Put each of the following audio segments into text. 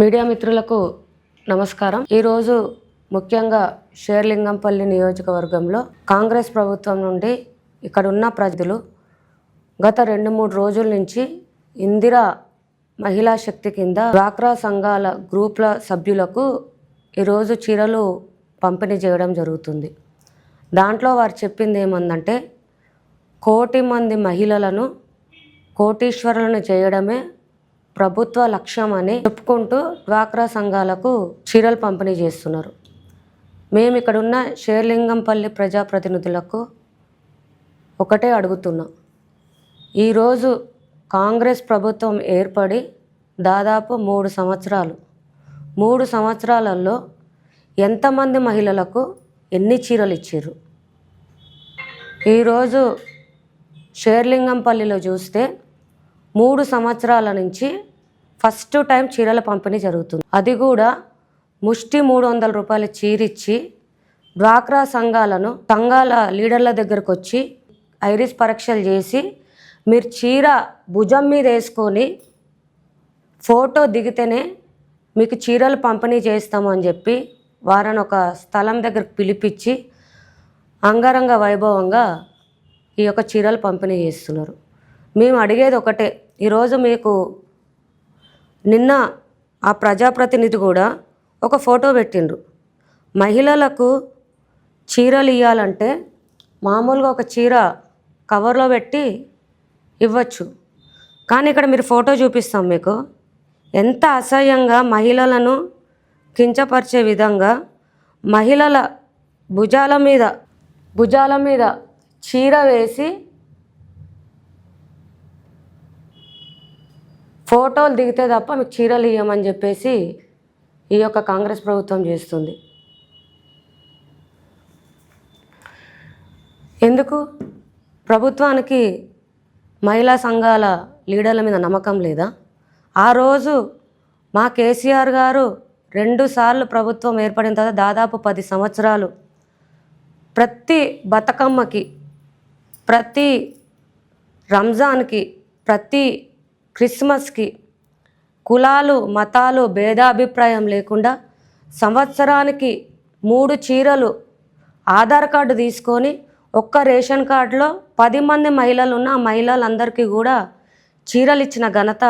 Media మిత్రులకు నమస్కారం. ఈరోజు ముఖ్యంగా షేర్లింగంపల్లి నియోజకవర్గంలో కాంగ్రెస్ ప్రభుత్వం నుండి ఇక్కడున్న ప్రజలు గత 2-3 రోజుల నుంచి ఇందిరా మహిళా శక్తి కింద డ్వాక్రా సంఘాల గ్రూప్ల సభ్యులకు ఈరోజు చీరలు పంపిణీ చేయడం జరుగుతుంది. దాంట్లో వారు చెప్పింది ఏమందంటే 1 కోటి మంది మహిళలను కోటీశ్వరులను చేయడమే ప్రభుత్వ లక్ష్యం అని చెప్పుకుంటూ డ్వాక్రా సంఘాలకు చీరలు పంపిణీ చేస్తున్నారు. మేము ఇక్కడున్న షేర్లింగంపల్లి ప్రజాప్రతినిధులకు ఒకటే అడుగుతున్నాం. ఈరోజు కాంగ్రెస్ ప్రభుత్వం ఏర్పడి దాదాపు 3 సంవత్సరాలు. 3 సంవత్సరాలలో ఎంతమంది మహిళలకు ఎన్ని చీరలు ఇచ్చారు? ఈరోజు షేర్లింగంపల్లిలో చూస్తే 3 సంవత్సరాల నుంచి ఫస్ట్ టైం చీరల పంపిణీ జరుగుతుంది. అది కూడా ముష్టి 300 రూపాయల చీరిచ్చి డ్వాక్రా సంఘాల లీడర్ల దగ్గరకు వచ్చి ఐరిస్ పరీక్షలు చేసి మీరు చీర భుజం మీద వేసుకొని ఫోటో దిగితేనే మీకు చీరలు పంపిణీ చేస్తాము అని చెప్పి వారిని ఒక స్థలం దగ్గరకు పిలిపించి అంగరంగ వైభవంగా ఈ యొక్క చీరలు పంపిణీ చేస్తున్నారు. మేము అడిగేది ఒకటే, ఈరోజు మీకు నిన్న ఆ ప్రజాప్రతినిధి కూడా ఒక ఫోటో పెట్టిండ్రు. మహిళలకు చీరలు ఇవ్వాలంటే మామూలుగా ఒక చీర కవర్లో పెట్టి ఇవ్వచ్చు, కానీ ఇక్కడ మీరు ఫోటో చూపిస్తాం మీకు ఎంత అసహ్యంగా మహిళలను కించపరిచే విధంగా మహిళల భుజాల మీద చీర వేసి ఫోటోలు దిగితే తప్ప మీకు చీరలు ఇవ్వమని చెప్పేసి ఈ యొక్క కాంగ్రెస్ ప్రభుత్వం చేస్తుంది. ఎందుకు? ప్రభుత్వానికి మహిళా సంఘాల లీడర్ల మీద నమ్మకం లేదా? ఆ రోజు మా కేసీఆర్ గారు 2 సార్లు ప్రభుత్వం ఏర్పడిన తర్వాత దాదాపు 10 సంవత్సరాలు ప్రతి బతుకమ్మకి, ప్రతి రంజాన్కి, ప్రతి క్రిస్మస్కి కులాలు మతాలు భేదాభిప్రాయం లేకుండా సంవత్సరానికి 3 చీరలు ఆధార్ కార్డు తీసుకొని ఒక్క రేషన్ కార్డులో 10 మంది మహిళలు ఉన్న ఆ మహిళలందరికీ కూడా చీరలు ఇచ్చిన ఘనత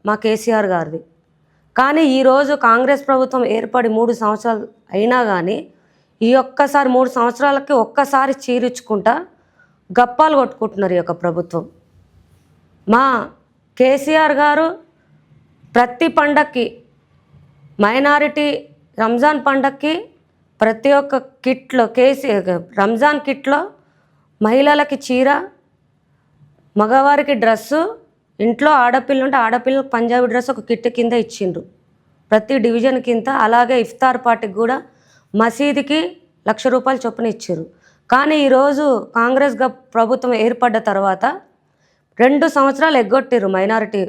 మా కేసీఆర్ గారిది. కానీ ఈరోజు కాంగ్రెస్ ప్రభుత్వం ఏర్పడి 3 సంవత్సరాలు అయినా కానీ ఈ ఒక్కసారి 3 సంవత్సరాలకి ఒక్కసారి చీరిచ్చుకుంటా గప్పాలు కొట్టుకుంటున్నారు ఈ యొక్క ప్రభుత్వం. మా కేసీఆర్ గారు ప్రతి పండక్కి మైనారిటీ రంజాన్ పండక్కి ప్రతి ఒక్క కిట్లో రంజాన్ కిట్లో మహిళలకి చీర, మగవారికి డ్రెస్సు, ఇంట్లో ఆడపిల్ల ఉంటే ఆడపిల్లలకు పంజాబీ డ్రెస్ ఒక కిట్ కింద ఇచ్చిండ్రు ప్రతి డివిజన్ కింద. అలాగే ఇఫ్తార్ పార్టీకి కూడా మసీదుకి 1,00,000 రూపాయలు చొప్పున ఇచ్చారు. కానీ ఈరోజు కాంగ్రెస్ ప్రభుత్వం ఏర్పడ్డ తర్వాత 2 సంవత్సరాలు ఎగ్గొట్టిర్రు. మైనారిటీ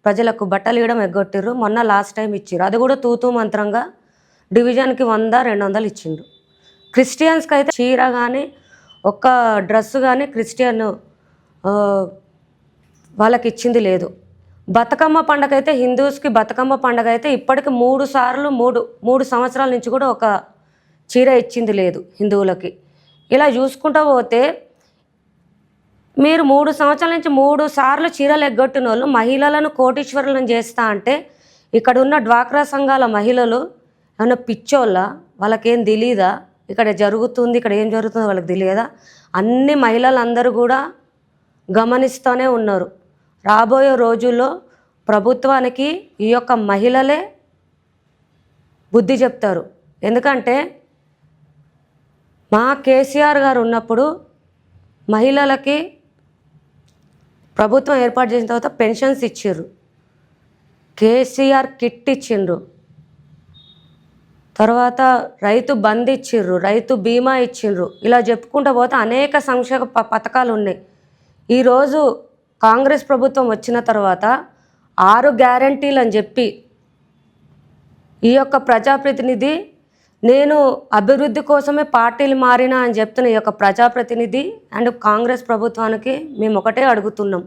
ప్రజలకు బట్టలు ఇవ్వడం ఎగ్గొట్టిర్రు. మొన్న లాస్ట్ టైం ఇచ్చారు, అది కూడా తూతూ మంత్రంగా డివిజన్కి 100-200 ఇచ్చిండ్రు. క్రిస్టియన్స్కి అయితే చీర కానీ ఒక్క డ్రెస్సు కానీ క్రిస్టియన్ వాళ్ళకి ఇచ్చింది లేదు. బతుకమ్మ పండుగ అయితే హిందూస్కి బతుకమ్మ పండుగ అయితే ఇప్పటికి 3 సంవత్సరాల నుంచి కూడా ఒక చీర ఇచ్చింది లేదు హిందువులకి. ఇలా చూసుకుంటూ పోతే మీరు 3 సంవత్సరాల నుంచి 3 సార్లు చీరలు ఎగ్గొట్టిన వాళ్ళు మహిళలను కోటీశ్వరులను చేస్తా అంటే ఇక్కడ ఉన్న డ్వాక్రా సంఘాల మహిళలు ఏమన్నా పిచ్చోళ్ళ? వాళ్ళకేం తెలీదా ఇక్కడ జరుగుతుంది, ఇక్కడ ఏం జరుగుతుందో వాళ్ళకి తెలియదా? అన్ని మహిళలందరూ కూడా గమనిస్తూనే ఉన్నారు. రాబోయే రోజుల్లో ప్రభుత్వానికి ఈ యొక్క మహిళలే బుద్ధి చెప్తారు. ఎందుకంటే మా కేసీఆర్ గారు ఉన్నప్పుడు మహిళలకి ప్రభుత్వం ఏర్పాటు చేసిన తర్వాత పెన్షన్స్ ఇచ్చిండ్రు, కేసీఆర్ కిట్ ఇచ్చిండ్రు, తర్వాత రైతు బంద్ ఇచ్చిండ్రు, రైతు బీమా ఇచ్చిండ్రు. ఇలా చెప్పుకుంటూ పోతే అనేక సంక్షేమ పథకాలు ఉన్నాయి. ఈరోజు కాంగ్రెస్ ప్రభుత్వం వచ్చిన తర్వాత 6 గ్యారంటీలు అని చెప్పి ఈ యొక్క ప్రజాప్రతినిధి నేను అభివృద్ధి కోసమే పార్టీలు మారినా అని చెప్తున్న ఈ యొక్క ప్రజాప్రతినిధి అండ్ కాంగ్రెస్ ప్రభుత్వానికి మేము ఒకటే అడుగుతున్నాం.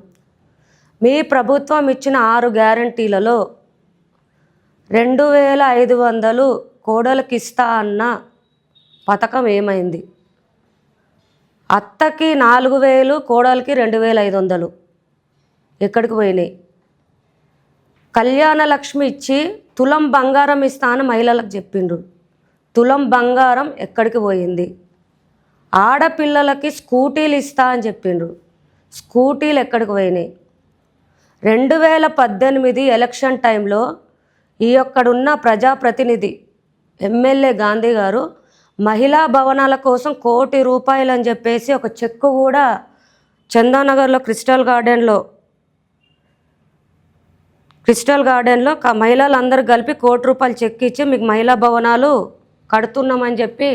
మీ ప్రభుత్వం ఇచ్చిన 6 గ్యారంటీలలో 2500 కోడలికి ఇస్తా అన్న పథకం ఏమైంది? అత్తకి 4000, కోడలికి 2500 ఎక్కడికి పోయినాయి? కళ్యాణ లక్ష్మి ఇచ్చి తులం బంగారం ఇస్తా అని మహిళలకు చెప్పిండ్రు. తులం బంగారం ఎక్కడికి పోయింది? ఆడపిల్లలకి స్కూటీలు ఇస్తా అని చెప్పిండ్రు. స్కూటీలు ఎక్కడికి పోయినాయి? 2018 ఎలక్షన్ టైంలో ఈ యొక్కడున్న ప్రజాప్రతినిధి ఎమ్మెల్యే గాంధీ గారు మహిళా భవనాల కోసం ₹1 కోటి అని చెప్పేసి ఒక చెక్కు కూడా చందానగర్లో క్రిస్టల్ గార్డెన్లో మహిళలందరూ కలిపి ₹1 కోటి చెక్ ఇచ్చి మీకు మహిళా భవనాలు కడుతున్నామని చెప్పి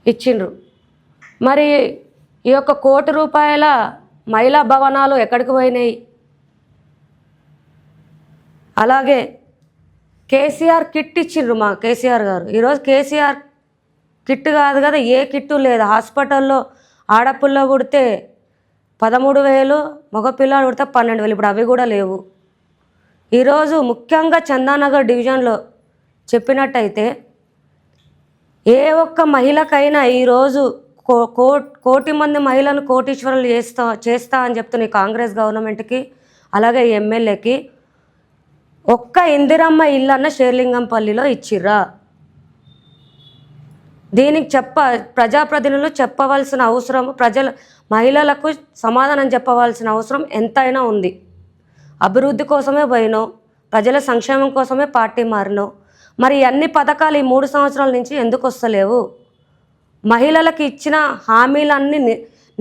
ఇచ్చిండ్రు. మరి ఈ యొక్క ₹1 కోటి మహిళా భవనాలు ఎక్కడికి పోయినాయి? అలాగే కేసీఆర్ కిట్ ఇచ్చిండ్రు మా కేసీఆర్ గారు. ఈరోజు కేసీఆర్ కిట్ కాదు కదా, ఏ కిట్టు లేదు. హాస్పిటల్లో ఆడపిల్ల పుడితే 13,000, మగపిల్లలు పుడితే 12,000. ఇప్పుడు అవి కూడా లేవు. ఈరోజు ముఖ్యంగా చందానగర్ డివిజన్లో చెప్పినట్టయితే ఏ ఒక్క మహిళకైనా ఈరోజు 1,00,00,000 మంది మహిళలను కోటీశ్వరులు చేస్తా అని చెప్తున్న కాంగ్రెస్ గవర్నమెంట్కి, అలాగే ఎమ్మెల్యేకి ఒక్క ఇందిరమ్మ ఇల్లన్న షేర్లింగంపల్లిలో ఇచ్చిర్రా? దీనికి ప్రజాప్రతినిధులు చెప్పవలసిన అవసరం, మహిళలకు సమాధానం చెప్పవలసిన అవసరం ఎంతైనా ఉంది. అభివృద్ధి కోసమే పోయినో, ప్రజల సంక్షేమం కోసమే పార్టీ మారినో, మరి అన్ని పథకాలు ఈ 3 సంవత్సరాల నుంచి ఎందుకు వస్తలేవు? మహిళలకు ఇచ్చిన హామీలన్నీ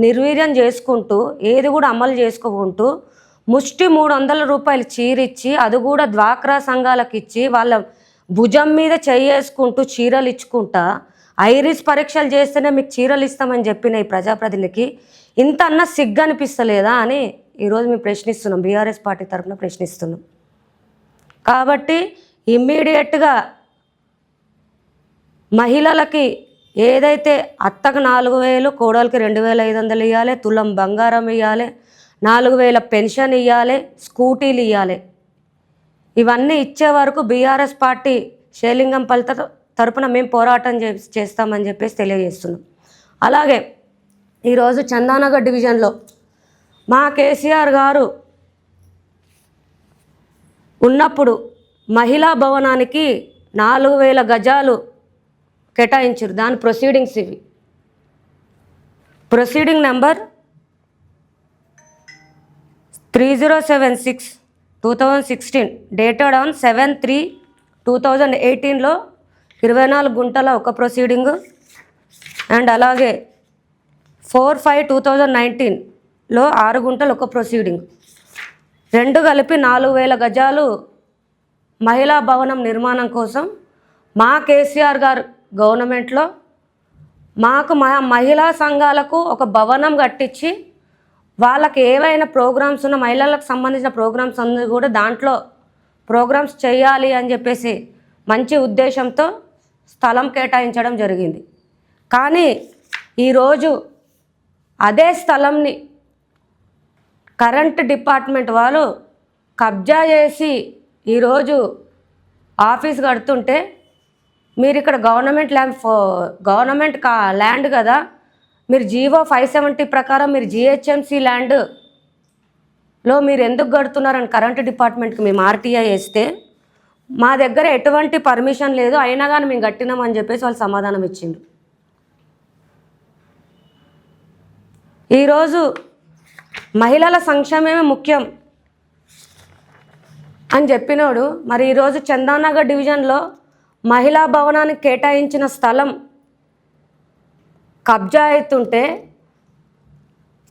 నిర్వీర్యం చేసుకుంటూ, ఏది కూడా అమలు చేసుకోకుంటూ, ముష్టి ₹300 చీరిచ్చి, అది కూడా డ్వాక్రా సంఘాలకు ఇచ్చి వాళ్ళ భుజం మీద చేసుకుంటూ చీరలు ఇచ్చుకుంటా, ఐరిస్ పరీక్షలు చేస్తేనే మీకు చీరలు ఇస్తామని చెప్పిన ఈ ప్రజాప్రతినిధికి ఇంత అన్న సిగ్గు అనిపిస్తలేదా అని ఈరోజు మేము ప్రశ్నిస్తున్నాం. బీఆర్ఎస్ పార్టీ తరఫున ప్రశ్నిస్తున్నాం. కాబట్టి ఇమ్మీడియట్గా మహిళలకి ఏదైతే అత్తకు 4,000, కోడలికి 2,500 ఇవ్వాలి, తులం బంగారం ఇవ్వాలి, 4,000 పెన్షన్ ఇవ్వాలి, స్కూటీలు ఇవ్వాలి. ఇవన్నీ ఇచ్చే వరకు బీఆర్ఎస్ పార్టీ షేర్లింగంపల్లి తరపున మేము పోరాటం చేస్తామని చెప్పేసి తెలియజేస్తున్నాం. అలాగే ఈరోజు చందానగర్ డివిజన్లో మా కేసీఆర్ గారు ఉన్నప్పుడు మహిళా భవనానికి 4,000 గజాలు కేటాయించారు. దాని ప్రొసీడింగ్స్ ఇవి. ప్రొసీడింగ్ నెంబర్ 3076/2016 డేటెడ్ ఆన్ 7/3/2018లో 24 గుంటల ఒక ప్రొసీడింగు, అండ్ అలాగే 4/5/2019లో 6 గుంటలు ఒక ప్రొసీడింగ్. రెండు కలిపి 4,000 గజాలు మహిళా భవనం నిర్మాణం కోసం మా కేసీఆర్ గారు గవర్నమెంట్లో మాకు మహిళా సంఘాలకు ఒక భవనం కట్టించి వాళ్ళకి ఏవైనా ప్రోగ్రామ్స్ ఉన్న మహిళలకు సంబంధించిన ప్రోగ్రామ్స్ అన్నీ కూడా దాంట్లో ప్రోగ్రామ్స్ చేయాలి అని చెప్పేసి మంచి ఉద్దేశంతో స్థలం కేటాయించడం జరిగింది. కానీ ఈరోజు అదే స్థలంని కరెంట్ డిపార్ట్మెంట్ వాళ్ళు కబ్జా చేసి ఈరోజు ఆఫీస్ కడుతుంటే, మీరు ఇక్కడ గవర్నమెంట్ ల్యాండ్ కదా, మీరు జీవో 570 ప్రకారం మీరు జిహెచ్ఎంసీ ల్యాండ్లో మీరు ఎందుకు కడుతున్నారని కరెంటు డిపార్ట్మెంట్కి మేము ఆర్టీఐ వేస్తే మా దగ్గర ఎటువంటి పర్మిషన్ లేదు, అయినా కానీ మేము కట్టినామని చెప్పేసి వాళ్ళు సమాధానం ఇచ్చిండ్రు. ఈరోజు మహిళల సంక్షేమమే ముఖ్యం అని చెప్పినోడు మరి ఈరోజు చందానగర్ డివిజన్లో మహిళా భవనానికి కేటాయించిన స్థలం కబ్జా అవుతుంటే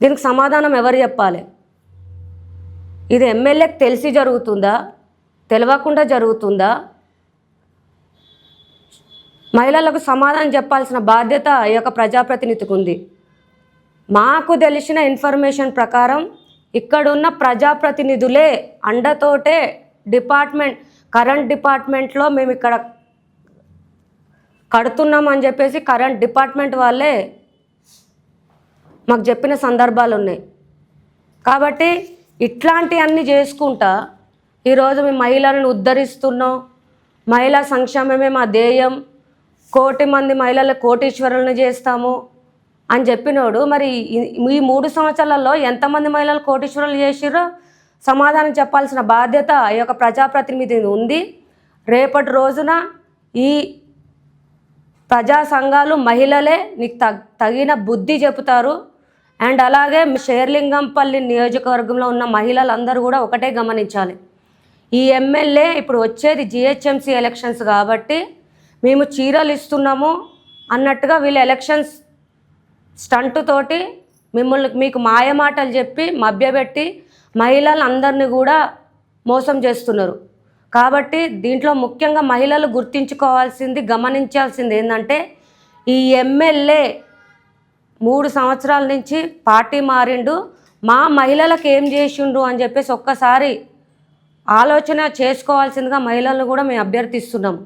దీనికి సమాధానం ఎవరు చెప్పాలి? ఇది ఎమ్మెల్యేకి తెలిసి జరుగుతుందా, తెలియకుండా జరుగుతుందా? మహిళలకు సమాధానం చెప్పాల్సిన బాధ్యత ఈ యొక్క ప్రజాప్రతినిధికి ఉంది. మాకు తెలిసిన ఇన్ఫర్మేషన్ ప్రకారం ఇక్కడున్న ప్రజాప్రతినిధులే అండతోటే కరెంట్ డిపార్ట్మెంట్లో మేము ఇక్కడ కడుతున్నామని చెప్పేసి కరెంట్ డిపార్ట్మెంట్ వాళ్ళే మాకు చెప్పిన సందర్భాలు ఉన్నాయి. కాబట్టి ఇట్లాంటివన్నీ చేసుకుంటా ఈరోజు మేము మహిళలను ఉద్ధరిస్తున్నాం, మహిళా సంక్షేమమే మా ధ్యేయం, 1,00,00,000 మంది మహిళలు కోటీశ్వరులను చేస్తాము అని చెప్పినోడు మరి ఈ 3 సంవత్సరాలలో ఎంతమంది మహిళలు కోటీశ్వరులు చేసిర్రో సమాధానం చెప్పాల్సిన బాధ్యత ఈ యొక్క ప్రజాప్రతినిధి ఉంది. రేపటి రోజున ఈ ప్రజా సంఘాలు మహిళలే నీకు తగిన బుద్ధి చెబుతారు. అండ్ అలాగే షేర్లింగంపల్లి నియోజకవర్గంలో ఉన్న మహిళలందరూ కూడా ఒకటే గమనించాలి, ఈ ఎమ్మెల్యే ఇప్పుడు వచ్చేది జిహెచ్ఎంసీ ఎలక్షన్స్ కాబట్టి మేము చీరలు ఇస్తున్నాము అన్నట్టుగా వీళ్ళు ఎలక్షన్స్ స్టంట్ తోటి మీకు మాయమాటలు చెప్పి మభ్యపెట్టి మహిళలందరినీ కూడా మోసం చేస్తున్నారు. కాబట్టి దీంట్లో ముఖ్యంగా మహిళలు గుర్తించుకోవాల్సింది, గమనించాల్సింది ఏంటంటే ఈ ఎమ్మెల్యే 3 సంవత్సరాల నుంచి పార్టీ మారిండు, మా మహిళలకు ఏం చేసిండు అని చెప్పేసి ఒక్కసారి ఆలోచన చేసుకోవాల్సిందిగా మహిళలను కూడా మేము అభ్యర్థిస్తున్నాం.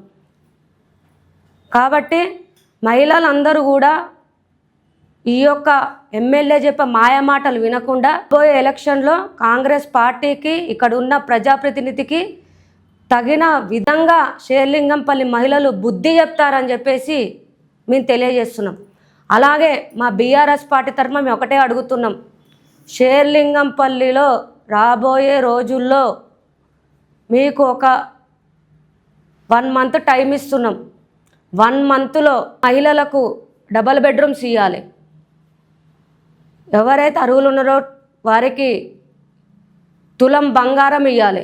కాబట్టి మహిళలందరూ కూడా ఈ యొక్క ఎమ్మెల్యే చెప్పే మాయమాటలు వినకుండా పోయే ఎలక్షన్లో కాంగ్రెస్ పార్టీకి ఇక్కడ ఉన్న ప్రజాప్రతినిధికి తగిన విధంగా షేర్లింగంపల్లి మహిళలు బుద్ధి చెప్తారని చెప్పేసి మేము తెలియజేస్తున్నాం. అలాగే మా బీఆర్ఎస్ పార్టీ తరఫున మేము ఒకటే అడుగుతున్నాం, షేర్లింగంపల్లిలో రాబోయే రోజుల్లో మీకు ఒక 1 మంత్ టైం ఇస్తున్నాం. 1 మంత్లో మహిళలకు డబల్ బెడ్రూమ్స్ ఇవ్వాలి. ఎవరైతే అర్హులు ఉన్నారో వారికి తులం బంగారం ఇవ్వాలి,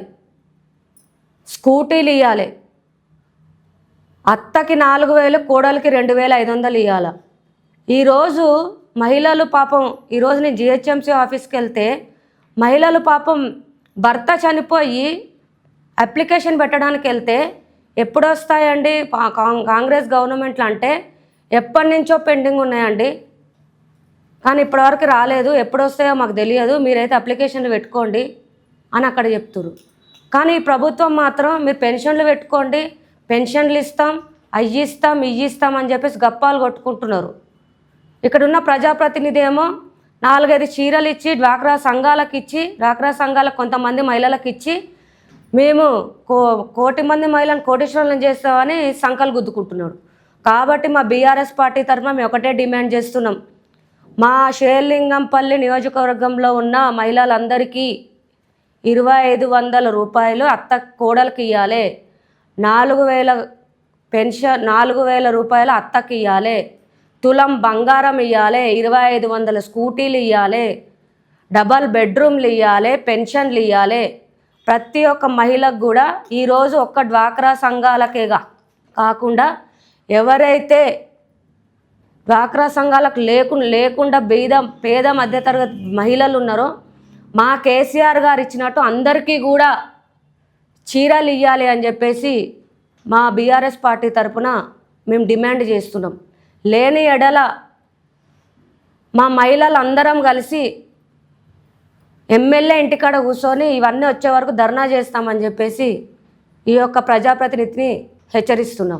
స్కూటీలు ఇవ్వాలి, అత్తకి 4,000, కోడలికి 2,500 ఇవ్వాలి. ఈరోజు మహిళలు పాపం, ఈరోజు నేను జిహెచ్ఎంసీ ఆఫీస్కి వెళ్తే మహిళలు పాపం భర్త చనిపోయి అప్లికేషన్ పెట్టడానికి వెళ్తే ఎప్పుడు వస్తాయండి కాంగ్రెస్ గవర్నమెంట్లో అంటే ఎప్పటి నుంచో పెండింగ్ ఉన్నాయండి, కానీ ఇప్పటివరకు రాలేదు, ఎప్పుడు వస్తాయో మాకు తెలియదు, మీరైతే అప్లికేషన్లు పెట్టుకోండి అని అక్కడ చెప్తున్నారు. కానీ ఈ ప్రభుత్వం మాత్రం మీరు పెన్షన్లు పెట్టుకోండి, పెన్షన్లు ఇస్తాం, అయ్యి ఇస్తాం, ఇవి ఇస్తాం అని చెప్పేసి గప్పాలు కొట్టుకుంటున్నారు. ఇక్కడున్న ప్రజాప్రతినిధి ఏమో 4-5 చీరలు ఇచ్చి డ్వాక్రా సంఘాలకు ఇచ్చి, డ్వాక్రా సంఘాలకు కొంతమంది మహిళలకు ఇచ్చి మేము 1,00,00,000 మంది మహిళలను కోటీశ్వరులను చేస్తామని సంకలు గుద్దుకుంటున్నాడు. కాబట్టి మా బీఆర్ఎస్ పార్టీ తరఫున మేము ఒకటే డిమాండ్ చేస్తున్నాం, మా షేర్లింగంపల్లి నియోజకవర్గంలో ఉన్న మహిళలందరికీ 2,500 రూపాయలు అత్త కోడలికి ఇవ్వాలి, 4,000 పెన్షన్, 4,000 రూపాయలు అత్తకి ఇవ్వాలి, తులం బంగారం ఇవ్వాలి, 2,500 స్కూటీలు ఇవ్వాలి, డబల్ బెడ్రూమ్లు ఇవ్వాలి, పెన్షన్లు ఇవ్వాలి. ప్రతి ఒక్క మహిళకు కూడా ఈరోజు ఒక్క డ్వాక్రా సంఘాలకేగా కాకుండా ఎవరైతే డ్వాక్రా సంఘాలకు లేకుండా పేద మధ్యతరగతి మహిళలు ఉన్నారో మా కేసీఆర్ గారు ఇచ్చినట్టు అందరికీ కూడా చీరలు ఇవ్వాలి అని చెప్పేసి మా బీఆర్ఎస్ పార్టీ తరఫున మేము డిమాండ్ చేస్తున్నాం. లేని ఎడల మా మహిళలు అందరం కలిసి ఎమ్మెల్యే ఇంటికాడ కూర్చొని ఇవన్నీ వచ్చే వరకు ధర్నా చేస్తామని చెప్పేసి ఈ యొక్క ప్రజాప్రతినిధిని హెచ్చరిస్తున్నాం.